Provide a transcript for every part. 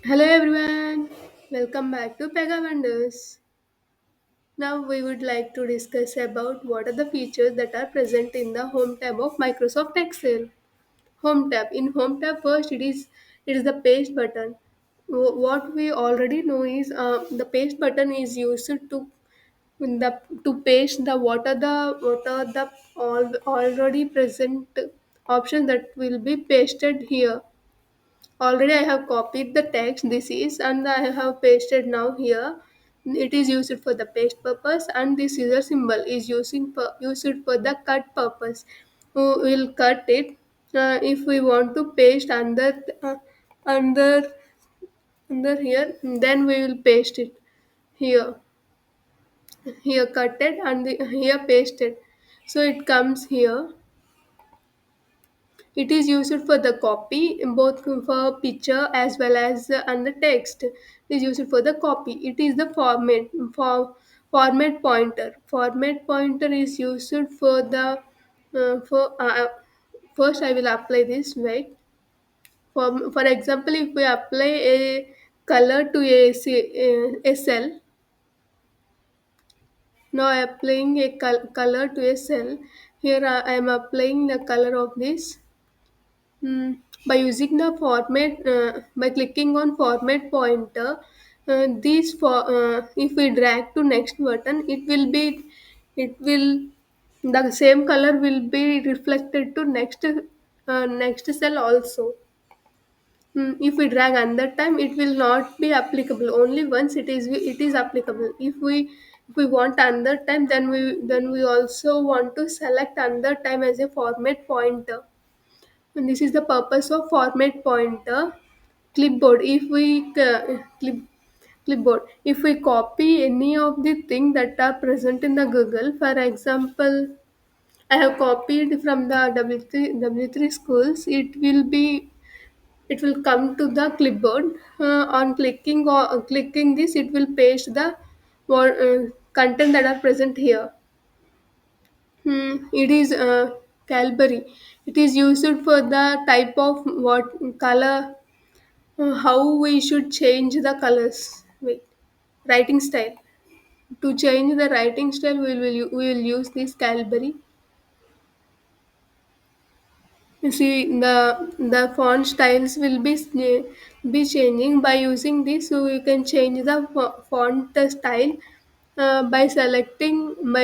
Hello everyone, welcome back to Pega Wonders. Now we would like to discuss about what are the features that are present in the Home tab of Microsoft Excel. Home tab. In Home tab, first it is the paste button. What we already know is the paste button is used to paste the what are the already present options that will be pasted here. Already I have copied the text this is and I have pasted now here. It is used for the paste purpose and this user symbol is used for the cut purpose. We will cut it if we want to paste under under here, then we will paste it here. Here cut it and here paste it. So it comes here. It is used for the copy, both for picture as well as and the text. It is used for the copy. It is the format pointer. Format pointer is used for the for first I will apply this. Wait. For example, if we apply a color to a cell, now I am applying a color to a cell. Here I am applying the color of this. By using the format, by clicking on format pointer, if we drag to next button, it will, the same color will be reflected to next cell also. If we drag another time, it will not be applicable. Only once it is applicable. If we want another time, then we also want to select another time as a format pointer. And this is the purpose of format pointer. Clipboard, clipboard, if we copy any of the things that are present in the Google. For example, I have copied from the W3 schools. It will come to the clipboard. On clicking this, it will paste the content that are present here. It is Calvary. It is used for the type of what color, how we should change the colors. Wait, writing style. To change the writing style, we will use this Calvary. You see, the font styles will be changing by using this. So we can change the font style by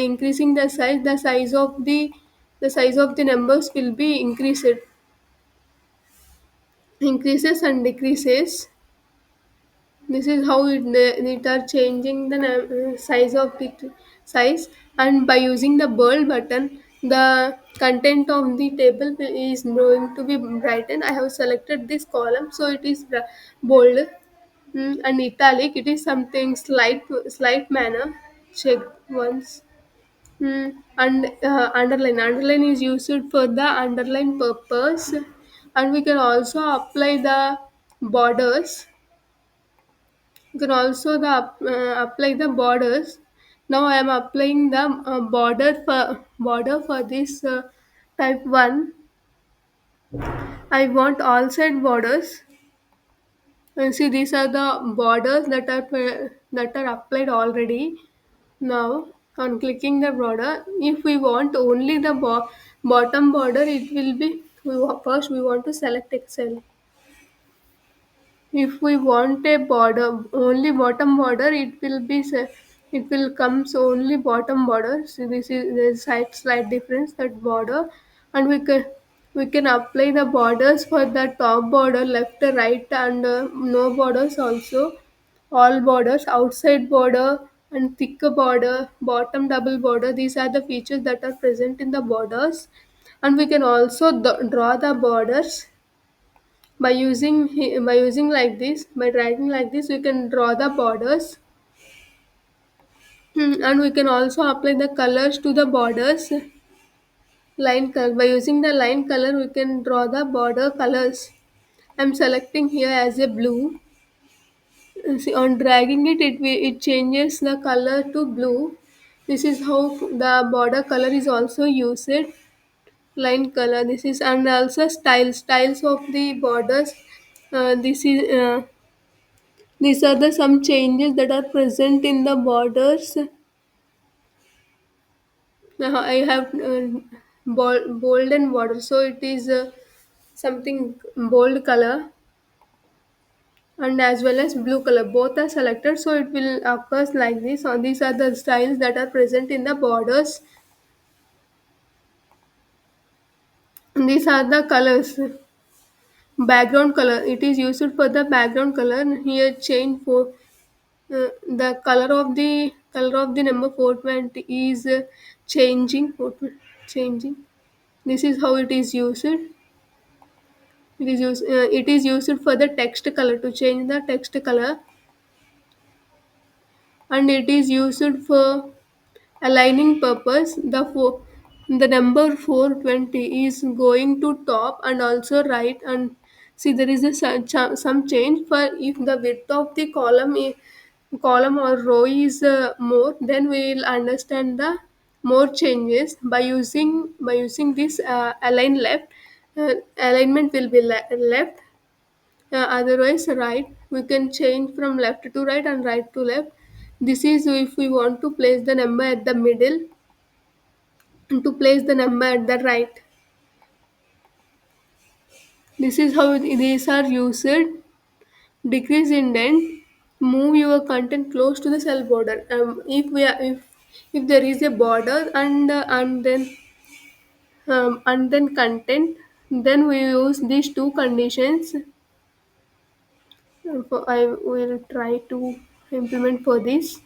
increasing the size. The size of the numbers will be increases and decreases. This is how it are changing the size of the size. And by using the bold button, the content of the table is going to be brightened. I have selected this column, so it is bold. And italic, it is something slight manner. Check once. And underline is used for the underline purpose. And we can also apply the borders. You can also apply the borders. Now I am applying the border for this type 1. I want all side borders. And see, these are the borders that are applied already. Now on clicking the border, if we want only the bottom border, it will be, first we want to select Excel. If we want a border, only bottom border, it will comes only bottom border. So this is the slight difference that border, and we can apply the borders for the top border, left, right, and no borders also. All borders, outside border and thicker border, bottom double border. These are the features that are present in the borders, and we can also draw the borders by using like this, by dragging like this, we can draw the borders. And we can also apply the colors to the borders. Line color, by using the line color, we can draw the border colors. I'm selecting here as a blue. See, on dragging it changes the color to blue. This is how the border color is also used. Line color, this is, and also styles of the borders. This is These are the some changes that are present in the borders. Now I have bold and border, so it is something bold color and as well as blue color. Both are selected, so it will occurs like this. So these are the styles that are present in the borders. And these are the colors. Background color. It is used for the background color. Here change for the color of the number 420 is changing. Changing. This is how it is used. It is used for the text color to change the text color, and it is used for aligning purpose. The number 420 is going to top and also right, and see there is a some change for if the width of the column or row is more, then we will understand the more changes by using this align left. Alignment will be left, otherwise right. We can change from left to right and right to left. This is if we want to place the number at the middle and to place the number at the right. This is how these are used. Decrease indent. Move your content close to the cell border. If there is a border and then content, then we use these two conditions. I will try to implement for this.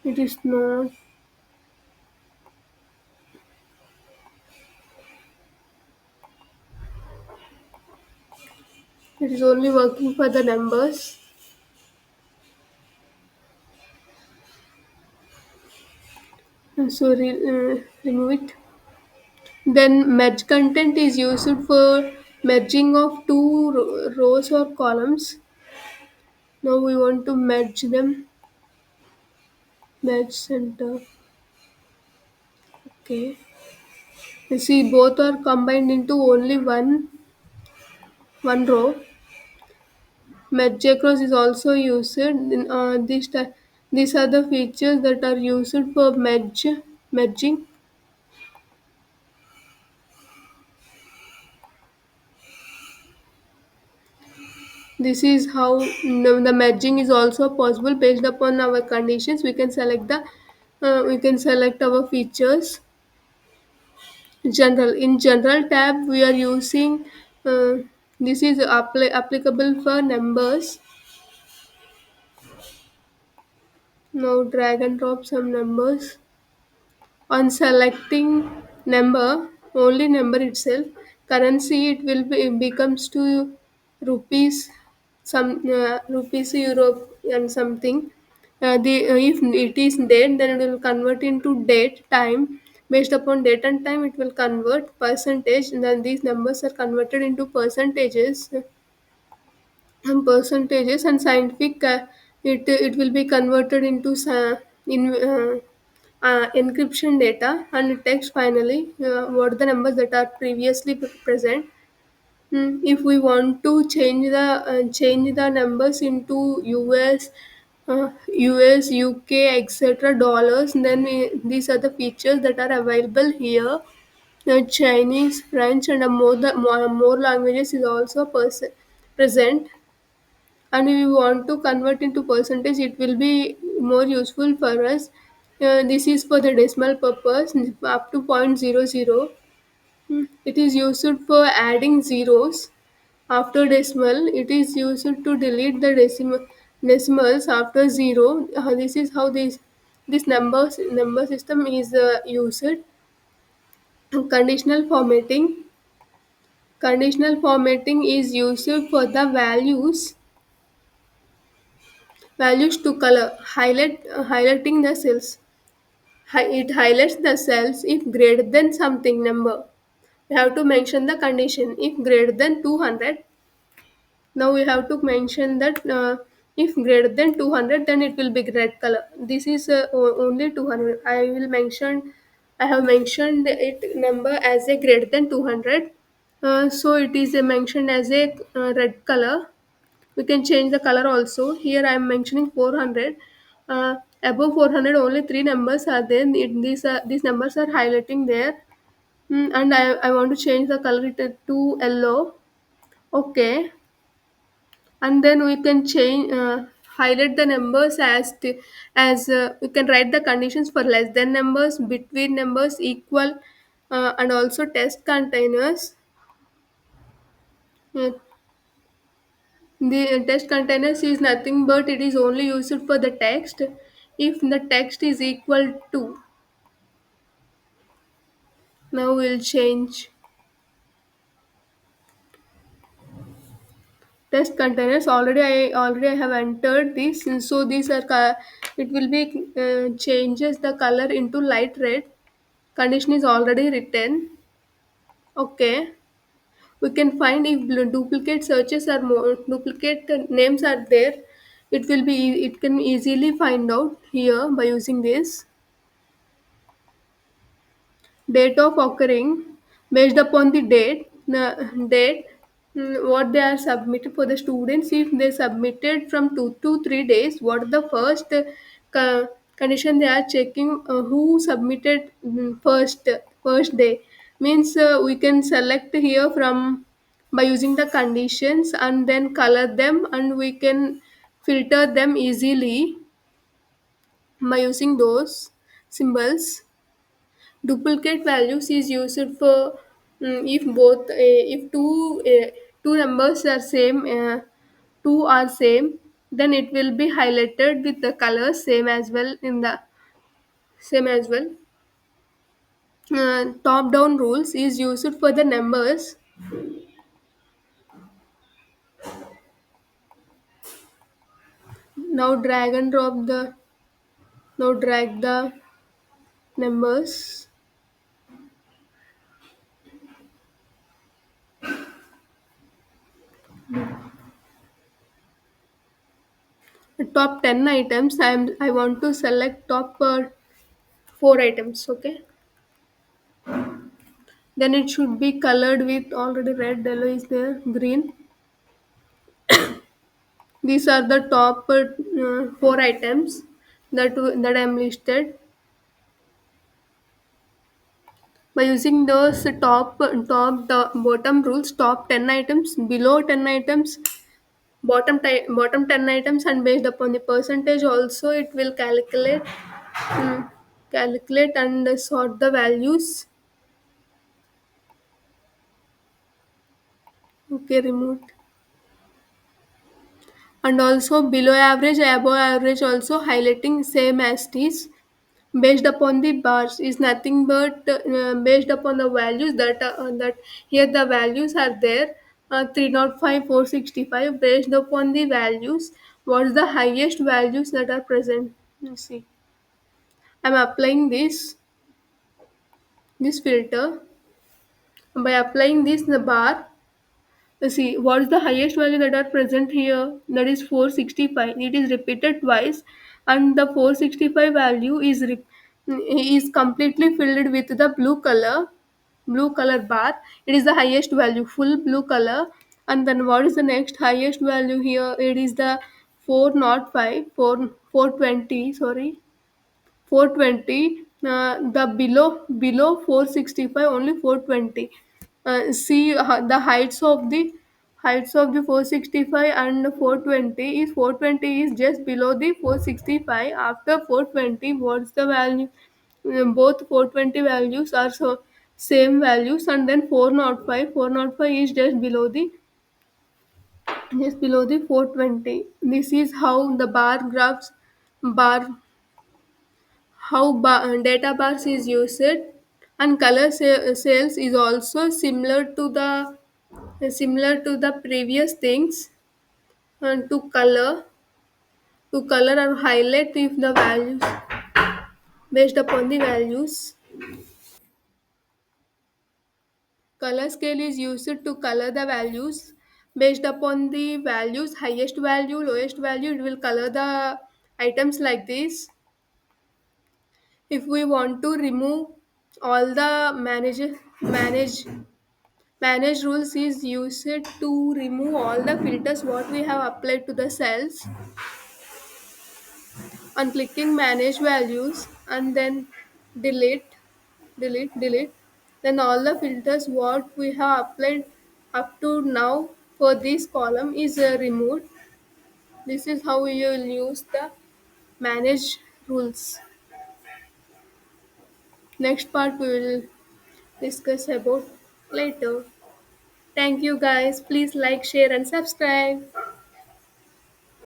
It is not. It is only working for the numbers. Remove it. Then merge content is used for merging of two rows or columns. Now we want to merge them. Merge center. Okay. You see, both are combined into only one row. Merge across is also used. These are the features that are used for merging. This is how the merging is also possible based upon our conditions. We can select our features. In general tab we are using this is applicable for numbers. Now drag and drop some numbers. On selecting number, only number itself, currency it will becomes to rupees, some rupees, Europe and something. If it is date, then it will convert into date time. Based upon date and time, it will convert percentage. And then these numbers are converted into percentages and scientific. It will be converted into encryption data and text finally. What the numbers that are previously present. If we want to change the numbers into US, UK, etc. dollars, then these are the features that are available here. Chinese, French, and more languages is also present. And if we want to convert into percentage, it will be more useful for us. This is for the decimal purpose up to 0.00. It is used for adding zeros after decimal. It is used to delete the decimals after zero. This is how this number system is used. Conditional formatting. Conditional formatting is used for the values to color, highlighting the cells. It highlights the cells if greater than something number. We have to mention the condition if greater than 200. Now we have to mention that if greater than 200, then it will be red color. This is only 200. I will mention I have mentioned it number as a greater than 200. So it is mentioned as a red color. We can change the color also. Here I am mentioning 400. Above 400 only three numbers are there. These numbers are highlighting there. And I want to change the color to yellow. Okay. And then we can change highlight the numbers we can write the conditions for less than numbers, between numbers, equal, and also test containers. Uh, the test containers is nothing but it is only used for the text. If the text is equal to, now we'll change test containers. Already I have entered this, so these are it will be changes the color into light red. Condition is already written. Okay, we can find if duplicate searches are more, duplicate names are there. It can easily find out here by using this. Date of occurring, based upon the date, what they are submitted for the students. If they submitted from 2 to 3 days, what are the first condition they are checking, who submitted first day, means we can select here from by using the conditions and then color them, and we can filter them easily by using those symbols. Duplicate values is used for if two numbers are same, then it will be highlighted with the color same as well. Top down rules is used for the numbers. Now drag the numbers. Top 10 items. I want to select top 4 items. Okay, then it should be colored with already red, yellow is there, green. These are the top 4 items that I am listed. By using those the bottom rules, top 10 items, below 10 items, bottom 10 items, and based upon the percentage also, it will mm, calculate and sort the values. Okay, removed. And also below average, above average also highlighting same as this. Based upon the bars is nothing but based upon the values that here the values are there, 305, 465. Based upon the values, what is the highest values that are present. You see, I'm applying this filter. By applying this the bar, you see what is the highest value that are present here, that is 465. It is repeated twice, and the 465 value is completely filled with the blue color bar. It is the highest value, full blue color. And then what is the next highest value here? It is the 405, 420, sorry, 420. The below 465 only 420. See the heights of the 465 and 420 is 420 is just below the 465. After 420, what's the value? Both 420 values are so same values, and then 405 is just below the 420. This is how the bar data bars is used. And sales is also similar to the previous things. And to color or highlight if the values, based upon the values. Color scale is used to color the values. Based upon the values, highest value, lowest value, it will color the items like this. If we want to remove All the manage rules is used to remove all the filters what we have applied to the cells on clicking manage values and then delete delete, then all the filters what we have applied up to now for this column is removed. This is how we will use the manage rules. Next part we will discuss about later. Thank you guys, please like, share and subscribe.